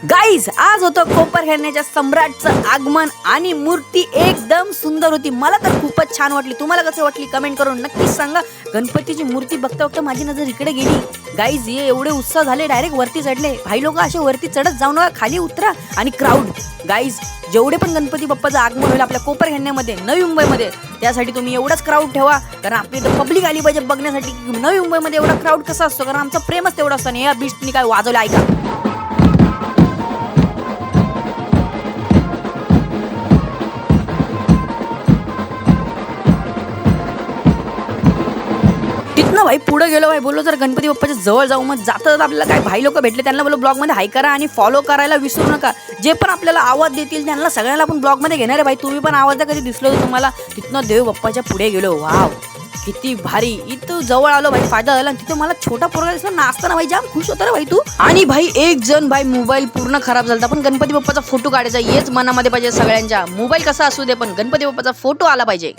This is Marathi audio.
गाईज आज होतं कोपरखैरण्याच्या सम्राटचं आगमन आणि मूर्ती एकदम सुंदर होती. मला तर खूपच छान वाटली. तुम्हाला कसे वाटली कमेंट करून नक्कीच सांगा. गणपतीची मूर्ती बघता बघता माझी नजर इकडे गेली. गाईज ये एवढे उत्साह झाले, डायरेक्ट वरती चढले. भाई लोक असे वरती चढत जाऊ नका, खाली उतरा. आणि क्राऊड गाईज जेवढे पण गणपती बाप्पाचं आगमन होईल आपल्या कोपरखैरण्यामध्ये नवी मुंबईमध्ये, त्यासाठी तुम्ही एवढाच क्राऊड ठेवा. कारण आपली इथं पब्लिक आली पाहिजे बघण्यासाठी. नवी मुंबईमध्ये एवढा क्राऊड कसा असतो, कारण आमचं प्रेमच तेवढं असतं. आणि या बीस्टनी काय वाजवलं ऐका. तिथनं भाई पुढे गेलो भाई, बोललो जर गणपती बाप्पाच्या जवळ जाऊ. मग जाता आपल्याला काय भाई लोक भेटले, त्यांना बोललो ब्लॉगमध्ये हाय करा आणि फॉलो करायला विसरू नका. जे पण आपल्याला आवाज देतील त्यांना सगळ्यांना आपण ब्लॉगमध्ये घेणार आहे भाई. तुम्ही पण आवाज द्या कधी दिसलो तर तुम्हाला. तिथनं देव बाप्पाच्या पुढे गेलो. वाव किती भारी. इथं जवळ आलो भाई, फायदा झाला. तिथं मला छोटा पोरगा दिसला नाचताना भाई, जाम खुश होता रे भाई तू. आणि भाई एक जण भाई मोबाईल पूर्ण खराब झाला, पण गणपती बाप्पाचा फोटो काढायचा हेच मनामध्ये पाहिजे सगळ्यांच्या. मोबाईल कसा असू दे पण गणपती बाप्पाचा फोटो आला पाहिजे.